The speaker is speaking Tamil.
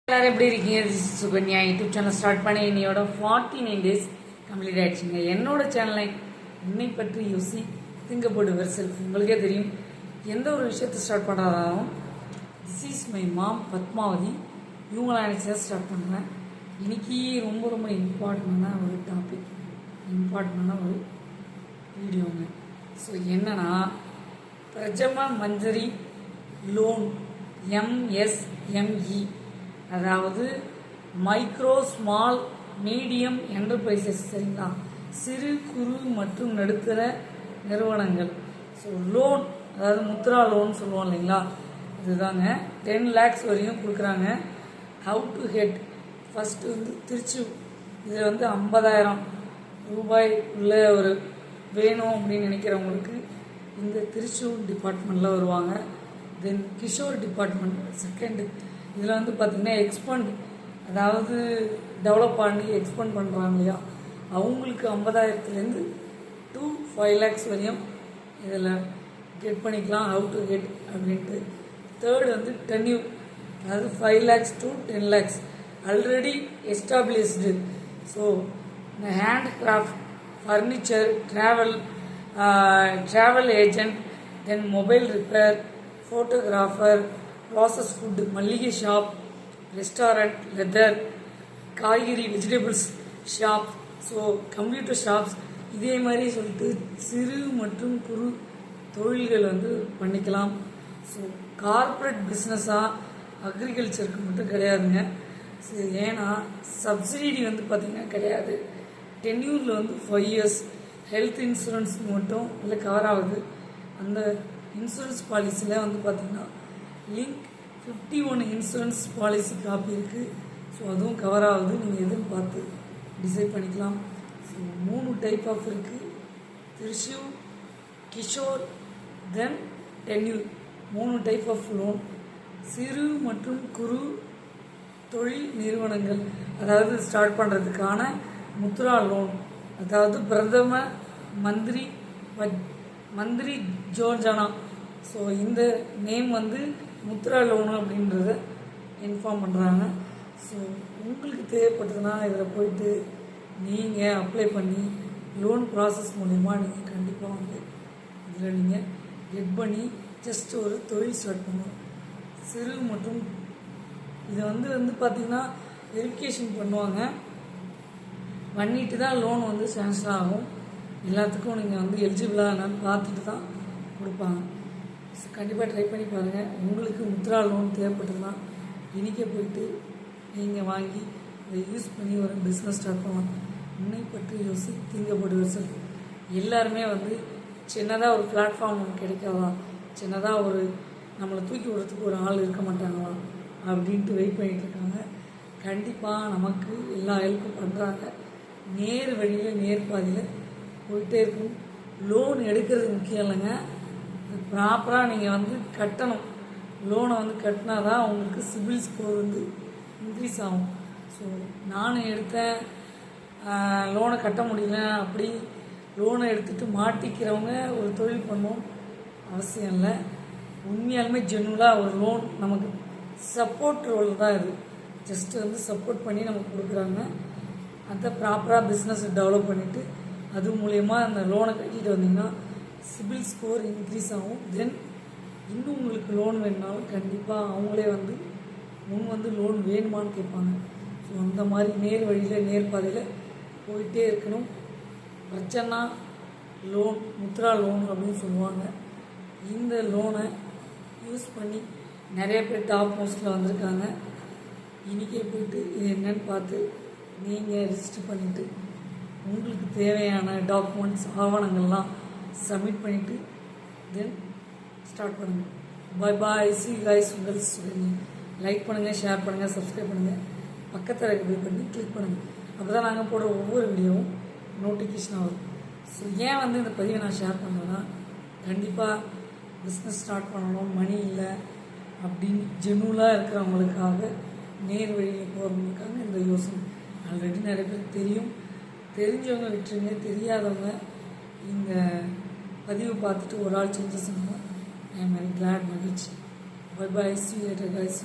எல்லாரும் எப்படி இருக்கீங்க? சுகன்யா யூடியூப் சேனல் ஸ்டார்ட் பண்ணி என்னையோட 49 டேஸ் கம்ப்ளீட் ஆயிடுச்சுங்க. என்னோட சேனலை என்னை பற்றி யோசி திங்கப்போடு செல்ஃப். உங்களுக்கே தெரியும், எந்த ஒரு விஷயத்தை ஸ்டார்ட் பண்ணுறதாலும் this is my mom Padmavathi இவங்களாம் நினச்சி தான் ஸ்டார்ட் பண்ணுறேன். இன்னைக்கு ரொம்ப ரொம்ப இம்பார்ட்டண்டான ஒரு டாபிக், இம்பார்ட்டண்டான ஒரு வீடியோங்க. ஸோ என்னன்னா, பிரதம மந்திரி லோன் MSME, அதாவது மைக்ரோ ஸ்மால் மீடியம் என்டர்பிரைசஸ், சரிங்களா, சிறு குறு மற்றும் நடுத்தர நிறுவனங்கள். ஸோ லோன், அதாவது முத்ரா லோன் சொல்லுவோம் இல்லைங்களா, இதுதாங்க. 10 lakhs வரையும் கொடுக்குறாங்க. How to head first Trichy, இதில் 50,000 ரூபாய் உள்ள ஒரு வேணும் அப்படின்னு நினைக்கிறவங்களுக்கு இந்த திருச்சூர் டிபார்ட்மெண்ட்டில் வருவாங்க. தென் கிஷோர் டிபார்ட்மெண்ட் செகண்டு. இதில் பார்த்திங்கன்னா எக்ஸ்பெண்ட், அதாவது டெவலப் பண்ணி எக்ஸ்பெண்ட் பண்ணுறாங்க இல்லையா, அவங்களுக்கு 50,000 to 5 lakhs வரையும் இதில் கெட் பண்ணிக்கலாம். ஹவு டு கெட் அப்படின்ட்டு. தேர்டு டென்யூ, அதாவது 5 lakhs to 10 lakhs already established. So இந்த hand craft, furniture, travel agent, then mobile repair, photographer, process food, மல்லிகை ஷாப், ரெஸ்டாரண்ட், லெதர், காய்கறி vegetables shop, so computer shops, இதே மாதிரி சொல்லிட்டு சிறு மற்றும் குறு தொழில்கள் பண்ணிக்கலாம். ஸோ கார்ப்பரேட் பிஸ்னஸாக அக்ரிகல்ச்சருக்கு மட்டும் கிடையாதுங்க. ஸோ ஏன்னா சப்சிடி பார்த்திங்கன்னா கிடையாது. டென்யூரில் 5 years ஹெல்த் இன்சூரன்ஸ் மட்டும் இல்லை கவர் ஆகுது. அந்த இன்சூரன்ஸ் பாலிசியில் பார்த்திங்கன்னா லிங்க் 51 இன்சூரன்ஸ் பாலிசி காப்பி இருக்குது. ஸோ அதுவும் கவர் ஆகுது. நீங்கள் எதுன்னு பார்த்து டிசைட் பண்ணிக்கலாம். ஸோ 3 டைப் ஆஃப் இருக்குது: திருச்சூர், கிஷோர், தென் டென்யூர். 3 type of loan. சிறு மற்றும் குறு தொழில் நிறுவனங்கள், அதாவது ஸ்டார்ட் பண்ணுறதுக்கான முத்ரா லோன், அதாவது பிரதம மந்திரி யோஜனா. ஸோ இந்த நேம் முத்ரா லோனு அப்படின்றத இன்ஃபார்ம் பண்ணுறாங்க. ஸோ உங்களுக்கு தேவைப்பட்டதுன்னா இதில் போயிட்டு நீங்கள் அப்ளை பண்ணி லோன் ப்ராசஸ் மூலிமா நீங்கள் கண்டிப்பாக இதில் நீங்கள் கெட் பண்ணி ஜஸ்ட் ஒரு தொழில் ஸ்டார்ட் பண்ணணும். சிறு மற்றும் இதை பார்த்திங்கன்னா வெரிஃபிகேஷன் பண்ணுவாங்க. பண்ணிட்டு தான் லோன் சேங்ஷன் ஆகும். எல்லாத்துக்கும் நீங்கள் எலிஜிபிளாக என்னன்னு பார்த்துட்டு தான் கொடுப்பாங்க. ஸோ கண்டிப்பாக ட்ரை பண்ணி பாருங்கள். உங்களுக்கு முத்ரா லோன் தேவைப்பட்டதுன்னா இன்றைக்கே போயிட்டு நீங்கள் வாங்கி அதை யூஸ் பண்ணி ஒரு பிஸ்னஸ் ஸ்டார்ட் பண்ணலாம். உன்னை பற்றி யோசி திங்கப்படுவது. எல்லாருமே சின்னதாக ஒரு பிளாட்ஃபார்ம் ஒன்று கிடைக்காதா, சின்னதாக ஒரு நம்மளை தூக்கி விடுறதுக்கு ஒரு ஆள் இருக்க மாட்டாங்களா அப்படின்ட்டு வெயிட் பண்ணிகிட்டு இருக்காங்க. கண்டிப்பாக நமக்கு எல்லா ஹெல்ப்பும் பண்ணுறாங்க. நேர் வழியில் நேர்பாதையில் போயிட்டே இருக்கும். லோன் எடுக்கிறது முக்கியம் இல்லைங்க, ப்ராப்பராக நீங்கள் கட்டணும். லோனை கட்டினா தான் உங்களுக்கு சிபில் ஸ்கோர் இன்க்ரீஸ் ஆகும். ஸோ நானும் எடுத்தேன், லோனை கட்ட முடியல, அப்படி லோனை எடுத்துகிட்டு மாட்டிக்கிறவங்க ஒரு தொழில் பண்ணணும் அவசியம் இல்லை. உண்மையாலுமே ஜென்வலாக ஒரு லோன் நமக்கு சப்போர்ட் ரோல் தான். இது ஜஸ்ட்டு சப்போர்ட் பண்ணி நமக்கு கொடுக்குறாங்க. அதை ப்ராப்பராக பிஸ்னஸ் டெவலப் பண்ணிவிட்டு அது மூலயமா அந்த லோனை கட்டிட்டு வந்தீங்கன்னா சிபில் ஸ்கோர் இன்க்ரீஸ் ஆகும். தென் இன்னும் உங்களுக்கு லோன் வேணுனாலும் கண்டிப்பாக அவங்களே முன் லோன் வேணுமான்னு கேட்பாங்க. ஸோ அந்த மாதிரி நேர் வழியில் நேர்பாதையில் போயிட்டே இருக்கணும். பிரச்சனை லோன், முத்ரா லோன் அப்படின்னு சொல்லுவாங்க. இந்த லோனை யூஸ் பண்ணி நிறைய பேர் டாப் மோஸ்ட்டில் வந்திருக்காங்க. இன்றைக்கே போயிட்டு இது என்னன்னு பார்த்து நீங்கள் ரிஜிஸ்டர் பண்ணிவிட்டு உங்களுக்கு தேவையான டாக்குமெண்ட்ஸ் ஆவணங்கள்லாம் சப்மிட் பண்ணிவிட்டு தென் ஸ்டார்ட் பண்ணுங்கள். பாய் பாய். சி கைஸ், உங்கள் சுகன்யா. லைக் பண்ணுங்கள், ஷேர் பண்ணுங்கள், சப்ஸ்கிரைப் பண்ணுங்கள், பக்கத்தில் இருக்க பண்ணி கிளிக் பண்ணுங்கள். அப்போ தான் நாங்கள் போடுற ஒவ்வொரு வீடியோவும் நோட்டிஃபிகேஷனாக வரும். ஸோ ஏன் இந்த பதிவை நான் ஷேர் பண்ணேன்னா, கண்டிப்பாக பிஸ்னஸ் ஸ்டார்ட் பண்ணணும், மணி இல்லை அப்படின்னு ஜெனுவலாக இருக்கிறவங்களுக்காக, நேர் வழியில் போகிறவங்களுக்காக இந்த யோசனை. ஆல்ரெடி நிறைய பேர் தெரியும், தெரிஞ்சவங்க விட்டுருங்க, தெரியாதவங்க இந்த பதிவு பார்த்துட்டு ஒரு ஆள் செஞ்சு சொன்னால் ஐ எம் வெரி கிளாட், மகிழ்ச்சி. Bye bye. See you later, guys.